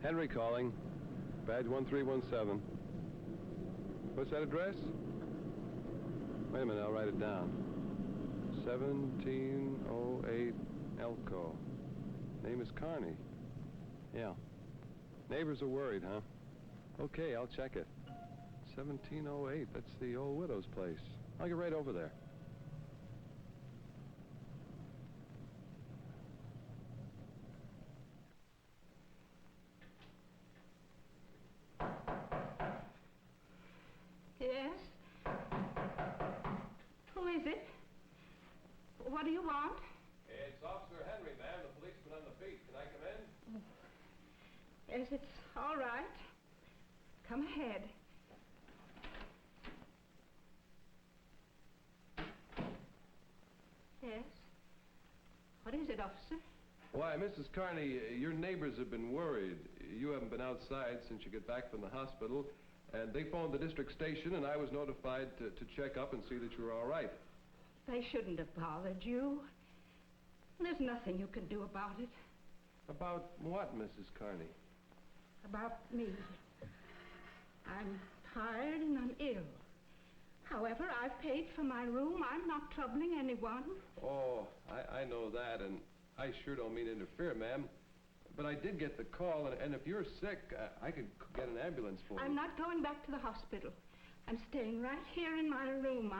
Henry calling. Badge 1317. What's that address? Wait a minute, I'll write it down. 1708 Elko. Name is Carney. Yeah. Neighbors are worried, huh? Okay, I'll check it. 1708, that's the old widow's place. I'll get right over there. Yes? Who is it? What do you want? It's Officer Henry, ma'am, the policeman on the beat. Can I come in? Yes, it's all right. Come ahead. Yes? What is it, officer? Why, Mrs. Carney, your neighbors have been worried. You haven't been outside since you got back from the hospital, and they phoned the district station, and I was notified to check up and see that you were all right. They shouldn't have bothered you. There's nothing you can do about it. About what, Mrs. Carney? About me. I'm tired and I'm ill. However, I've paid for my room. I'm not troubling anyone. Oh, I know that, and I sure don't mean to interfere, ma'am. But I did get the call, and if you're sick, I could get an ambulance for you. I'm not going back to the hospital. I'm staying right here in my room.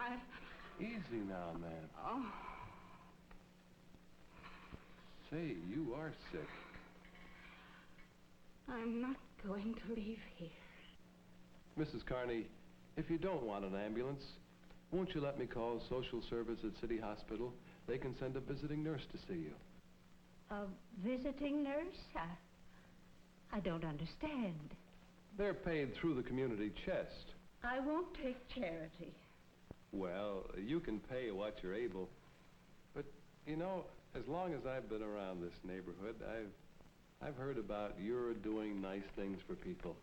Easy now, ma'am. Oh. Say, you are sick. I'm not going to leave here. Mrs. Carney, if you don't want an ambulance, won't you let me call social service at City Hospital? They can send a visiting nurse to see you. A visiting nurse? I don't understand. They're paid through the community chest. I won't take charity. Well, you can pay what you're able. But, you know, as long as I've been around this neighborhood, I've heard about you're doing nice things for people.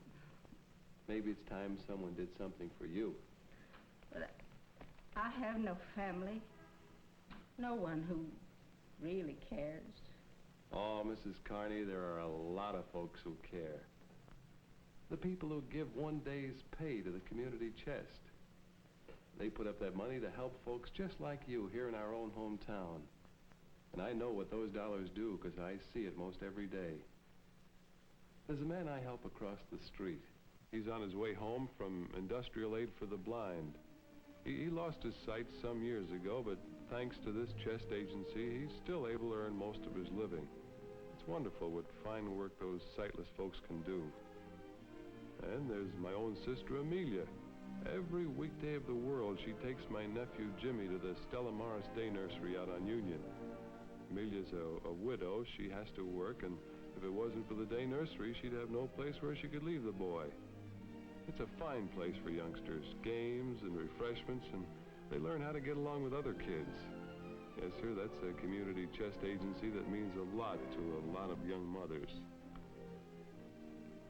Maybe it's time someone did something for you. But I have no family. No one who really cares. Oh, Mrs. Carney, there are a lot of folks who care. The people who give one day's pay to the community chest. They put up that money to help folks just like you here in our own hometown. And I know what those dollars do because I see it most every day. There's a man I help across the street. He's on his way home from Industrial Aid for the Blind. He lost his sight some years ago, but thanks to this chest agency, he's still able to earn most of his living. It's wonderful what fine work those sightless folks can do. And there's my own sister, Amelia. Every weekday of the world, she takes my nephew, Jimmy, to the Stella Morris Day Nursery out on Union. Amelia's a widow. She has to work, and if it wasn't for the day nursery, she'd have no place where she could leave the boy. It's a fine place for youngsters, games and refreshments, and they learn how to get along with other kids. Yes, sir, that's a community chest agency that means a lot to a lot of young mothers.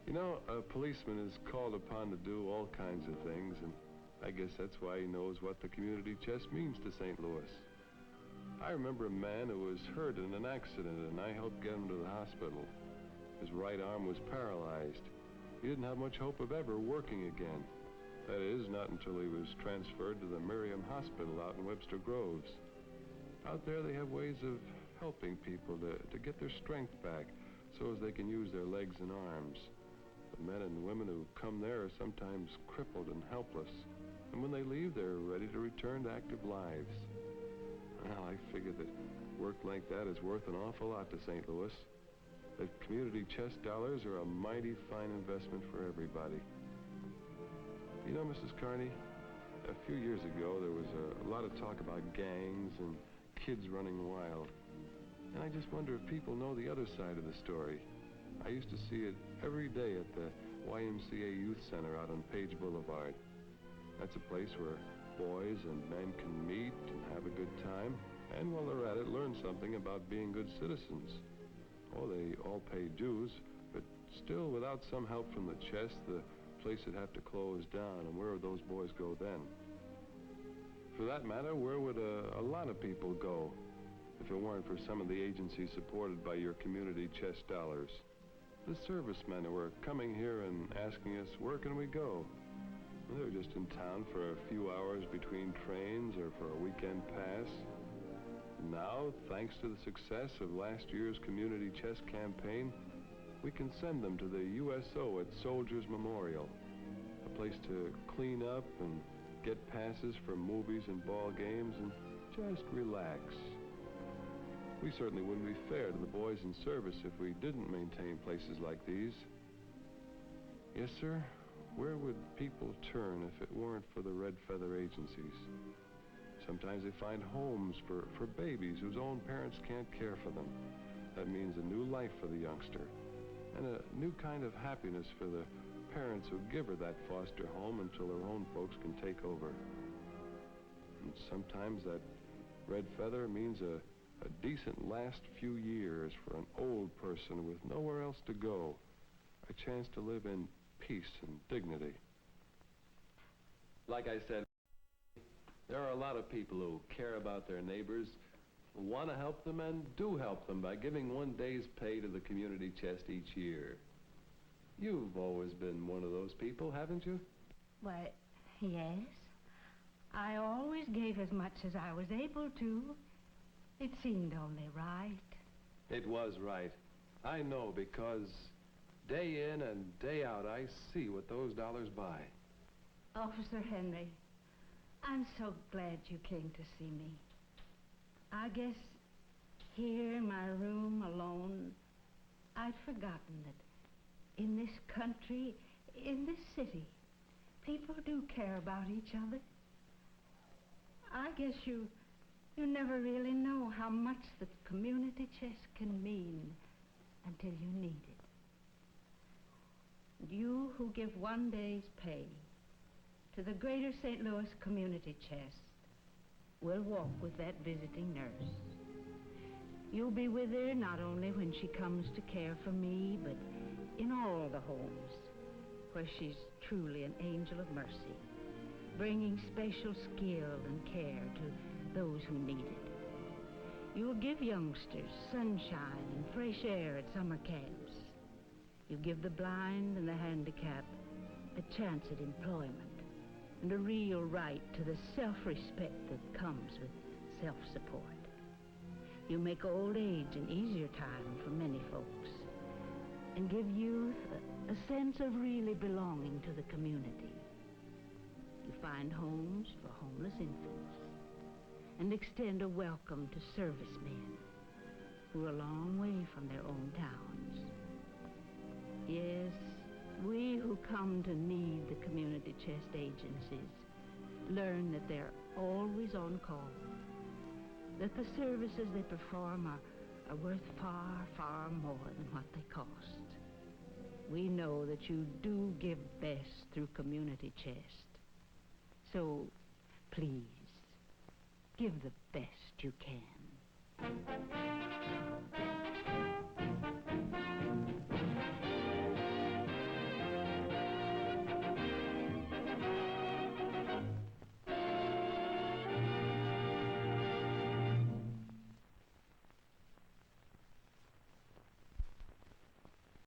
You know, a policeman is called upon to do all kinds of things, and I guess that's why he knows what the community chest means to St. Louis. I remember a man who was hurt in an accident, and I helped get him to the hospital. His right arm was paralyzed. He didn't have much hope of ever working again. That is, not until he was transferred to the Miriam Hospital out in Webster Groves. Out there, they have ways of helping people to get their strength back so as they can use their legs and arms. The men and women who come there are sometimes crippled and helpless, and when they leave, they're ready to return to active lives. Well, I figure that work like that is worth an awful lot to St. Louis. That community chest dollars are a mighty fine investment for everybody. You know, Mrs. Carney, a few years ago, there was a lot of talk about gangs and kids running wild. And I just wonder if people know the other side of the story. I used to see it every day at the YMCA Youth Center out on Page Boulevard. That's a place where boys and men can meet and have a good time, and while they're at it, learn something about being good citizens. Oh, they all pay dues, but still, without some help from the chest, the place would have to close down, and where would those boys go then? For that matter, where would a lot of people go if it weren't for some of the agencies supported by your community chest dollars? The servicemen who are coming here and asking us, where can we go? Well, they were just in town for a few hours between trains or for a weekend pass. Now, thanks to the success of last year's community chess campaign, we can send them to the USO at Soldiers Memorial, a place to clean up and get passes for movies and ball games and just relax. We certainly wouldn't be fair to the boys in service if we didn't maintain places like these. Yes, sir, where would people turn if it weren't for the Red Feather agencies? Sometimes they find homes for babies whose own parents can't care for them. That means a new life for the youngster, and a new kind of happiness for the parents who give her that foster home until her own folks can take over. And sometimes that Red Feather means a decent last few years for an old person with nowhere else to go, a chance to live in peace and dignity. Like I said, there are a lot of people who care about their neighbors, who want to help them and do help them by giving one day's pay to the community chest each year. You've always been one of those people, haven't you? Why, yes. I always gave as much as I was able to. It seemed only right. It was right. I know, because day in and day out I see what those dollars buy. Officer Henry, I'm so glad you came to see me. I guess here in my room alone, I'd forgotten that in this country, in this city, people do care about each other. I guess you never really know how much the community chest can mean until you need it. You who give one day's pay to the Greater St. Louis Community Chest will walk with that visiting nurse. You'll be with her not only when she comes to care for me, but in all the homes where she's truly an angel of mercy, bringing special skill and care to those who need it. You'll give youngsters sunshine and fresh air at summer camps. You give the blind and the handicapped a chance at employment and a real right to the self-respect that comes with self-support. You make old age an easier time for many folks and give youth a sense of really belonging to the community. You find homes for homeless infants and extend a welcome to servicemen who are a long way from their own towns. Yes, we who come to need the community chest agencies learn that they're always on call, that the services they perform are worth far, far more than what they cost. We know that you do give best through community chest. So, please, give the best you can.